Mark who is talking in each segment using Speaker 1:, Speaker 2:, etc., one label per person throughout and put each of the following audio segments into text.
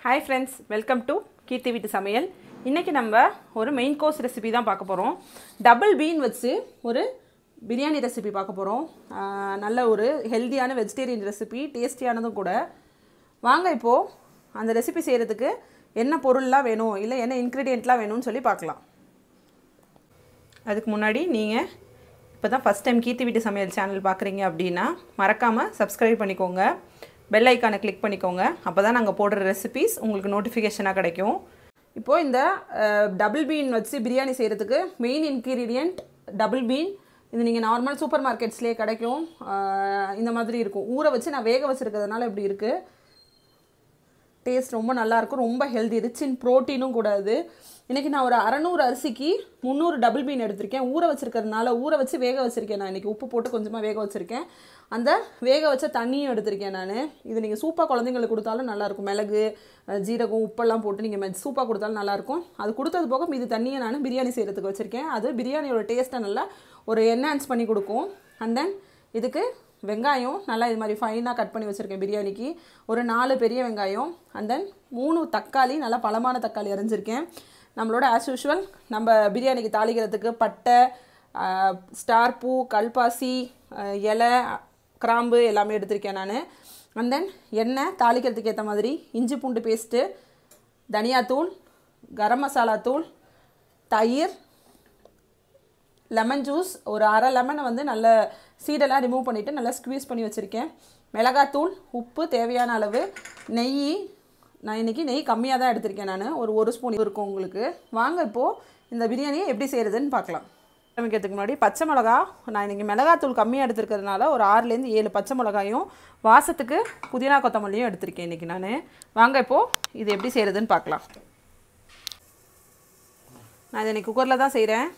Speaker 1: Hi friends, welcome to கீர்த்தி வீட்டு சமையல். இன்னைக்கு நம்ம ஒரு மெயின் கோர்ஸ் ரெசிபி தான் பார்க்க போறோம். டபுள் பீன் வச்சு ஒரு பிரியாணி ரெசிபி பார்க்க போறோம். நல்ல ஒரு ஹெல்தியான வெஜிடேரியன் ரெசிபி, டேஸ்டியானதும் கூட. வாங்க இப்போ அந்த ரெசிபி செய்யறதுக்கு என்ன பொருள்லாம் வேணும் இல்ல என்ன இன்கிரிடியன்ட்லாம் வேணும்னு சொல்லி பார்க்கலாம். அதுக்கு முன்னாடி நீங்க இப்போதான் ஃபர்ஸ்ட் டைம் கீர்த்தி வீட்டு சமையல் சேனல் பார்க்குறீங்க அப்படின்னா மறக்காம சப்ஸ்கிரைப் பண்ணிக்கோங்க. பெல் ஐகானை கிளிக் பண்ணிக்கோங்க. அப்பதான் நாங்க போடுற ரெசிபீஸ் உங்களுக்கு நோட்டிஃபிகேஷனா கிடைக்கும். இப்போ இந்த டபுள் பீன் வச்சு பிரியாணி செய்யறதுக்கு மெயின் இன்கிரிடியன்ட் டபுள் பீன். இது நீங்க நார்மல் சூப்பர் மார்க்கெட்ஸ்லயே கிடைக்கும். இந்த மாதிரி இருக்கும். ஊற வச்சு நான் வேக வச்சிருக்கிறதுனால இப்படி இருக்கு. டேஸ்ட் ரொம்ப நல்லா இருக்கும். ரொம்ப ஹெல்தி, ரிச் இன் புரோட்டீனும் கூட அது. இன்னைக்கு நான் ஒரு 600 அரிசிக்கு 300 டபுள் பீன் எடுத்திருக்கேன். ஊற வச்சிருக்கிறதுனால ஊற வச்சு வேக வச்சிருக்கேன். நான் இன்னைக்கு உப்பு போட்டு கொஞ்சமா வேக வச்சிருக்கேன். அந்த வேக வச்ச தண்ணியும் எடுத்திருக்கேன் நான். இது நீங்கள் சூப்பாக குழந்தைங்களுக்கு கொடுத்தாலும் நல்லாயிருக்கும். மிளகு, ஜீரகம், உப்பெல்லாம் போட்டு நீங்கள் சூப்பாக கொடுத்தாலும் நல்லாயிருக்கும். அது கொடுத்தது போக மீதி தண்ணியை நான் பிரியாணி செய்கிறதுக்கு வச்சுருக்கேன். அது பிரியாணியோட டேஸ்ட்டை நல்லா ஒரு என்ஹான்ஸ் பண்ணி கொடுக்கும். அண்ட் தென் இதுக்கு வெங்காயம் நல்லா இது மாதிரி ஃபைனாக கட் பண்ணி வச்சுருக்கேன் பிரியாணிக்கு. ஒரு 4 பெரிய வெங்காயம். அண்ட் தென் 3 தக்காளி, நல்லா பழமான தக்காளி அரைஞ்சிருக்கேன். நம்மளோட ஆஸ் யூஷுவல் நம்ம பிரியாணிக்கு தாளிக்கிறதுக்கு பட்டை, ஸ்டார் பூ, கல்பாசி, இலை, கிராம்பு எல்லாமே எடுத்திருக்கேன் நான். அண்ட் தென் எண்ணெய், தாளிக்கிறதுக்கு ஏற்ற மாதிரி இஞ்சி பூண்டு பேஸ்ட்டு, தனியாத்தூள், கரம் மசாலா தூள், தயிர், லெமன் ஜூஸ், ஒரு அரை லெமனை வந்து நல்ல சீடெல்லாம் ரிமூவ் பண்ணிவிட்டு நல்லா ஸ்க்வீஸ் பண்ணி வச்சுருக்கேன். மிளகாத்தூள், உப்பு தேவையான அளவு, நெய். நான் இன்றைக்கி நெய் கம்மியாக தான் எடுத்திருக்கேன் நான். ஒரு ஸ்பூன் இருக்கும் உங்களுக்கு. வாங்க இப்போது இந்த பிரியாணியை எப்படி செய்கிறதுன்னு பார்க்கலாம். சமைக்கிறதுக்கு முன்னாடி பச்சை மிளகா, நான் இன்றைக்கி மிளகாத்தூள் கம்மியாக எடுத்துருக்கிறதுனால ஒரு 6லேருந்து 7 பச்சை மிளகாயும் வாசத்துக்கு புதினா கொத்தமல்லியும் எடுத்திருக்கேன் இன்றைக்கி நான். வாங்க இப்போது இது எப்படி செய்கிறதுன்னு பார்க்கலாம். நான் இதை இன்றைக்கி குக்கரில் தான் செய்கிறேன்.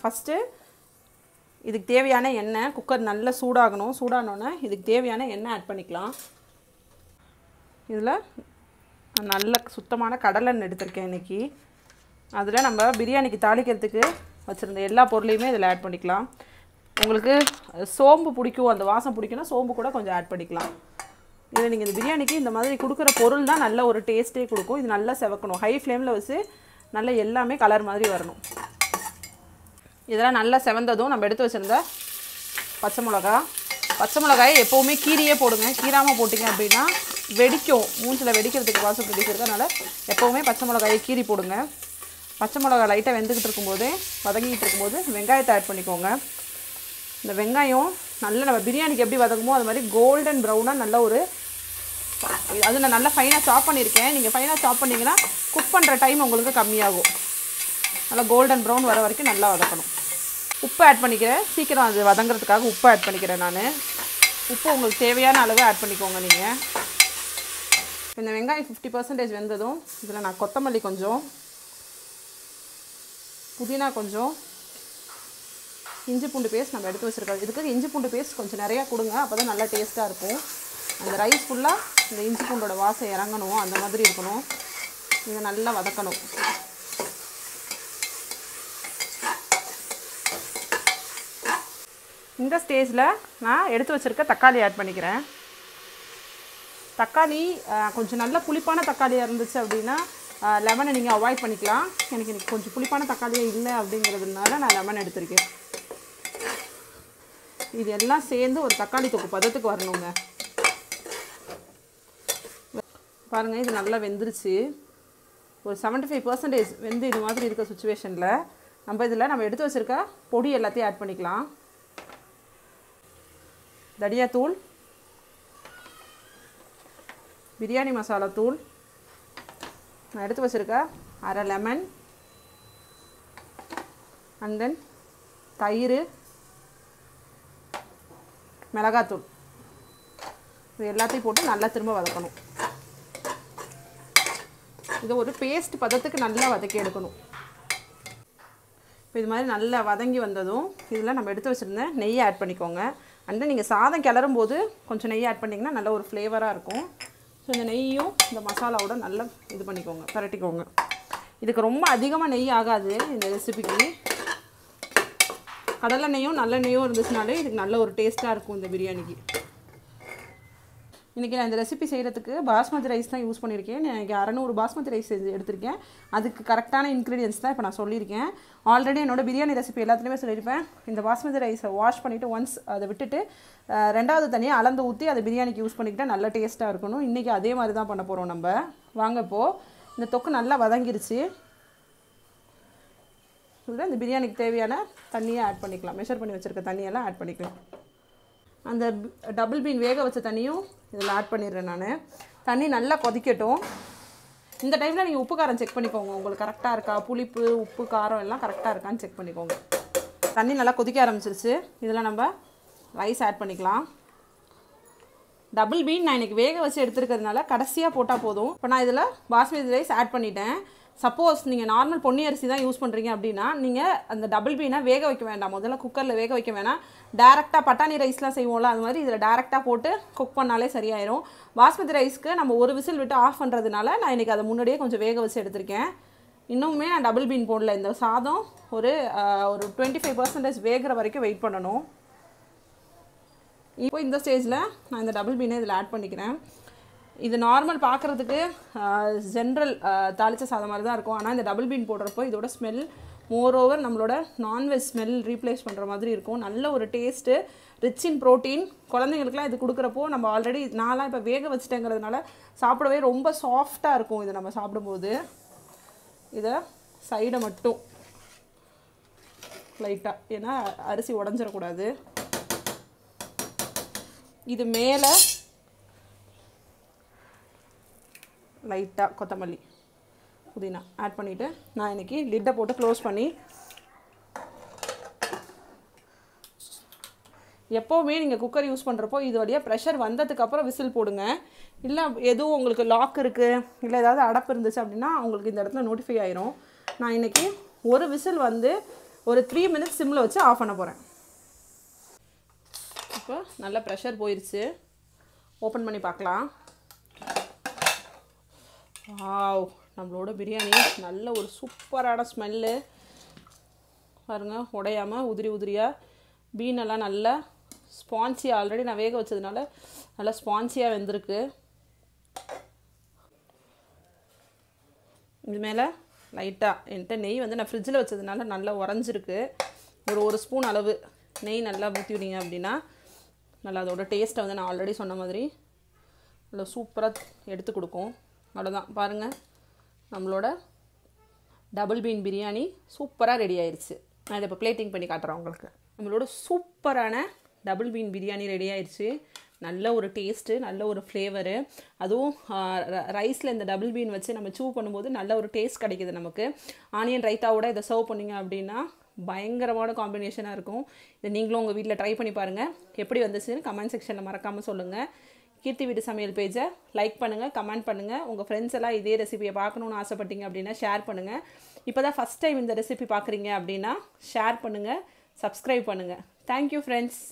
Speaker 1: ஃபஸ்ட்டு இதுக்கு தேவையான எண்ணெய், குக்கர் நல்லா சூடாகணும். சூடானோன்னே இதுக்கு தேவையான எண்ணெய் ஆட் பண்ணிக்கலாம். இதில் நல்ல சுத்தமான கடலெண்ணெய் எடுத்திருக்கேன் இன்றைக்கி. அதில் நம்ம பிரியாணிக்கு தாளிக்கிறதுக்கு வச்சுருந்த எல்லா பொருளையுமே இதில் ஆட் பண்ணிக்கலாம். உங்களுக்கு சோம்பு பிடிக்கும், அந்த வாசம் பிடிக்குன்னா சோம்பு கூட கொஞ்சம் ஆட் பண்ணிக்கலாம். இதில் நீங்கள் இந்த பிரியாணிக்கு இந்த மாதிரி கொடுக்குற பொருள் தான் நல்ல ஒரு டேஸ்ட்டே கொடுக்கும். இது நல்லா செவக்கணும். ஹை ஃப்ளேமில் வச்சு நல்லா எல்லாமே கலர் மாதிரி வரணும். இதெல்லாம் நல்லா செவந்ததும் நம்ம எடுத்து வச்சுருந்த பச்சை மிளகாயை எப்போவுமே கீரியே போடுங்க. கீராமல் போட்டிங்க அப்படின்னா வெடிக்கும், மூஞ்சில் வெடிக்கிறதுக்கு வாசம் பிடிக்கிறதுனால எப்போவுமே பச்சை மிளகாயை கீரி போடுங்க. பச்சை மிளகா லைட்டாக வெந்துக்கிட்டு இருக்கும்போதே வதங்கிட்டு இருக்கும்போது வெங்காயத்தை ஆட் பண்ணிக்கோங்க. இந்த வெங்காயம் நல்லா நம்ம பிரியாணிக்கு எப்படி வதங்குமோ அது மாதிரி கோல்டன் ப்ரௌனாக நல்ல ஒரு அது நான் நல்லா ஃபைனாக சாப் பண்ணியிருக்கேன். நீங்கள் ஃபைனாக சாப் பண்ணிங்கன்னா குக் பண்ணுற டைம் உங்களுக்கு கம்மியாகும். நல்லா கோல்டன் ப்ரௌன் வர வரைக்கும் நல்லா வதக்கணும். உப்பு ஆட் பண்ணிக்கிறேன். சீக்கிரம் அது வதங்கிறதுக்காக உப்பு ஆட் பண்ணிக்கிறேன் நான். உப்பு உங்களுக்கு தேவையான அளவு ஆட் பண்ணிக்கோங்க நீங்கள். இந்த வெங்காயம் 50% வெந்ததும் இதில் நான் கொத்தமல்லி கொஞ்சம், புதினா கொஞ்சம், இஞ்சி பூண்டு பேஸ்ட் நம்ம எடுத்து வச்சுருக்கோம். இதுக்கு இஞ்சி பூண்டு பேஸ்ட் கொஞ்சம் நிறையா கொடுங்க. அப்போ தான் நல்லா டேஸ்ட்டாக இருக்கும். அந்த ரைஸ் ஃபுல்லாக இந்த இஞ்சி பூண்டோட வாசம் இறங்கணும், அந்த மாதிரி இருக்கணும். இதை நல்லா வதக்கணும். இந்த ஸ்டேஜில் நான் எடுத்து வச்சுருக்க தக்காளி ஆட் பண்ணிக்கிறேன். தக்காளி கொஞ்சம் நல்ல புளிப்பான தக்காளியாக இருந்துச்சு அப்படின்னா லெமனை நீங்கள் அவாய்ட் பண்ணிக்கலாம். எனக்கு இன்றைக்கி கொஞ்சம் புளிப்பான தக்காளியே இல்லை அப்படிங்கிறதுனால நான் லெமன் எடுத்திருக்கேன். இது எல்லாம் சேர்ந்து ஒரு தக்காளி தொக்கு பதத்துக்கு வரணுங்க. பாருங்கள், இது நல்லா வெந்துருச்சு. ஒரு 75% வெந்து இது மாதிரி இருக்க சுச்சுவேஷனில் நம்ம எடுத்து வச்சுருக்க பொடி எல்லாத்தையும் ஆட் பண்ணிக்கலாம். தனியாத்தூள், பிரியாணி மசாலா தூள், நான் எடுத்து வச்சுருக்க அரை லெமன், அண்ட் தென் தயிர், மிளகாத்தூள், இது எல்லாத்தையும் போட்டு நல்லா திரும்ப வதக்கணும். இதை ஒரு பேஸ்ட் பதத்துக்கு நல்லா வதக்கி எடுக்கணும். இப்போ இது மாதிரி நல்லா வதங்கி வந்ததும் இதில் நம்ம எடுத்து வச்சுருந்த நெய்யை ஆட் பண்ணிக்கோங்க. அண்ட் தென் நீங்கள் சாதம் கிளறும் போது கொஞ்சம் நெய் ஆட் பண்ணிங்கன்னா நல்ல ஒரு ஃப்ளேவராக இருக்கும். ஸோ இந்த நெய்யும் இந்த மசாலாவோட நல்லா இது பண்ணிக்கோங்க, பரட்டிக்கோங்க. இதுக்கு ரொம்ப அதிகமாக நெய் ஆகாது இந்த ரெசிபிக்கு. கடலை நெய்யும் நல்ல நெய்யும் இருந்துச்சுனாலே இதுக்கு நல்ல ஒரு டேஸ்ட்டாக இருக்கும் இந்த பிரியாணிக்கு. இன்றைக்கி நான் இந்த ரெசிபி செய்கிறதுக்கு பாஸ்மதி ரைஸ் தான் யூஸ் பண்ணியிருக்கேன். எனக்கு 600 பாஸ்மதி ரைஸ் எடுத்திருக்கேன். அதுக்கு கரெக்டான இன்க்ரீடியன்ஸ் தான் இப்போ நான் சொல்லியிருக்கேன். ஆல்ரெடி என்னோடய பிரியாணி ரெசிபி எல்லாத்துலேயுமே சொல்லியிருப்பேன். இந்த பாஸ்மதி ரைஸை வாஷ் பண்ணிவிட்டு ஒன்ஸ் அதை விட்டுட்டு ரெண்டாவது தனியாக அளந்து ஊற்றி அதை பிரியாணிக்கு யூஸ் பண்ணிக்கிட்டால் நல்ல டேஸ்ட்டாக இருக்கணும். இன்றைக்கி அதே மாதிரி தான் பண்ண போகிறோம் நம்ம. வாங்க இப்போது இந்த தொக்கு நல்லா வதங்கிருச்சு. இதில் இந்த பிரியாணிக்கு தேவையான தண்ணியை ஆட் பண்ணிக்கலாம். மெஷர் பண்ணி வச்சுருக்க தண்ணியெல்லாம் ஆட் பண்ணிக்கலாம். அந்த டபுள் பீன் வேக வச்ச தண்ணியும் இதில் ஆட் பண்ணிடுறேன் நான். தண்ணி நல்லா கொதிக்கட்டும். இந்த டைமில் நீங்கள் உப்பு காரம் செக் பண்ணிக்கோங்க. உங்களுக்கு கரெக்டாக இருக்கா, புளிப்பு உப்பு காரம் எல்லாம் கரெக்டாக இருக்கான்னு செக் பண்ணிக்கோங்க. தண்ணி நல்லா கொதிக்க ஆரம்பிச்சிருச்சு. இதில் நம்ம ரைஸ் ஆட் பண்ணிக்கலாம். டபுள் பீன் நான் இன்றைக்கி வேக வச்சு எடுத்துருக்கிறதுனால கடைசியாக போட்டால் போதும். இப்போ நான் இதில் பாஸ்மதி ரைஸ் ஆட் பண்ணிட்டேன். சப்போஸ் நீங்கள் நார்மல் பொன்னி அரிசி தான் யூஸ் பண்ணுறீங்க அப்படின்னா நீங்கள் அந்த டபுள் பீனை வேக வைக்க வேண்டாம். முதல்ல குக்கரில் வேக வைக்க வேணாம். டேரெக்டாக பட்டாணி ரைஸ்லாம் செய்வோம்ல, அது மாதிரி இதில் டேரெக்டாக போட்டு குக் பண்ணாலே சரியாயிரும். பாஸ்மதி ரைஸ்க்கு நம்ம ஒரு விசில் விட்டு ஆஃப் பண்ணுறதுனால நான் இன்றைக்கி அதை முன்னாடியே கொஞ்சம் வேக வச்சு எடுத்திருக்கேன். இன்னுமே நான் டபுள் பீன் போடல. இந்த சாதம் ஒரு 25% வேகிற வரைக்கும் வெயிட் பண்ணணும். இப்போ இந்த ஸ்டேஜில் நான் இந்த டபுள் பீனை இதில் ஆட் பண்ணிக்கிறேன். இது நார்மல் பார்க்குறதுக்கு ஜென்ரல் தாளித்த சாதம் மாதிரி தான் இருக்கும். ஆனால் இந்த டபுள் பீன் போடுறப்போ இதோட ஸ்மெல் மோரோவர் நம்மளோட நான்வெஜ் ஸ்மெல் ரீப்ளேஸ் பண்ணுற மாதிரி இருக்கும். நல்ல ஒரு டேஸ்ட்டு, ரிச் இன் ப்ரோட்டீன். குழந்தைங்களுக்குலாம் இது கொடுக்குறப்போ நம்ம ஆல்ரெடி நான்லாம் இப்போ வேக வச்சுட்டேங்கிறதுனால சாப்பிடவே ரொம்ப சாஃப்டாக இருக்கும் இது நம்ம சாப்பிடும்போது. இதை சைடை மட்டும் லைட்டாக, ஏன்னா அரிசி உடஞ்சிடக்கூடாது. இது மேலே லைட்டாக கொத்தமல்லி புதினா ஆட் பண்ணிவிட்டு நான் இன்றைக்கி லிட்டை போட்டு க்ளோஸ் பண்ணி, எப்போவுமே நீங்கள் குக்கர் யூஸ் பண்ணுறப்போ இது வழியாக ப்ரெஷர் வந்ததுக்கப்புறம் விசில் போடுங்க. இல்லை எதுவும் உங்களுக்கு லாக் இருக்குது, இல்லை ஏதாவது அடப்பு இருந்துச்சு அப்படின்னா உங்களுக்கு இந்த இடத்துல நோட்டிஃபை ஆயிரும். நான் இன்றைக்கி ஒரு விசில் வந்து ஒரு 3 மினிட்ஸ் சிம்மில் வச்சு ஆஃப் பண்ண போகிறேன். இப்போ நல்லா ப்ரெஷர் போயிடுச்சு. ஓப்பன் பண்ணி பார்க்கலாம். வாவ், நம்மளோட பிரியாணி நல்ல ஒரு சூப்பரான ஸ்மெல்லு பாருங்கள். உடையாமல் உதிரி உதிரியாக பீனெல்லாம் நல்லா ஸ்பான்சியாக, ஆல்ரெடி நான் வேக வச்சதுனால நல்லா ஸ்பான்சியாக வெந்திருக்கு. இது மேலே லைட்டாக என்கிட்ட நெய் வந்து நான் ஃப்ரிட்ஜில் வச்சதுனால நல்லா உறைஞ்சிருக்கு. ஒரு ஸ்பூன் அளவு நெய் நல்லா ஊற்றி விட்டீங்க அப்படின்னா நல்லா அதோட டேஸ்ட்டை வந்து நான் ஆல்ரெடி சொன்ன மாதிரி நல்லா சூப்பராக எடுத்து கொடுக்கும். அவ்வளோதான், பாருங்கள் நம்மளோட டபுள் பீன் பிரியாணி சூப்பராக ரெடி ஆயிடுச்சு. நான் இதை இப்போ பிளேட்டிங் பண்ணி காட்டுறேன் உங்களுக்கு. நம்மளோட சூப்பரான டபுள் பீன் பிரியாணி ரெடி ஆயிடுச்சு. நல்ல ஒரு டேஸ்ட்டு, நல்ல ஒரு ஃப்ளேவரு. அதுவும் ரைஸில் இந்த டபுள் பீன் வச்சு நம்ம சூ பண்ணும்போது நல்ல ஒரு டேஸ்ட் கிடைக்கிது நமக்கு. ஆனியன் ரைத்தாவோட இதை சர்வ் பண்ணிங்க அப்படின்னா பயங்கரமான காம்பினேஷனாக இருக்கும். இதை நீங்களும் உங்கள் வீட்டில் ட்ரை பண்ணி பாருங்கள். எப்படி வந்துச்சுன்னு கமெண்ட் செக்ஷனில் மறக்காமல் சொல்லுங்கள். கீர்த்தி வீட்டு சமையல் பேஜை லைக் பண்ணுங்கள், கமெண்ட் பண்ணுங்கள். உங்கள் ஃப்ரெண்ட்ஸ் எல்லாம் இதே ரெசிபியை பார்க்கணுன்னு ஆசைப்பட்டீங்க அப்படின்னா ஷேர் பண்ணுங்கள். இப்போ தான் ஃபஸ்ட் டைம் இந்த ரெசிபி பார்க்குறீங்க அப்படின்னா ஷேர் பண்ணுங்கள், சப்ஸ்கிரைப் பண்ணுங்கள். Thank you friends.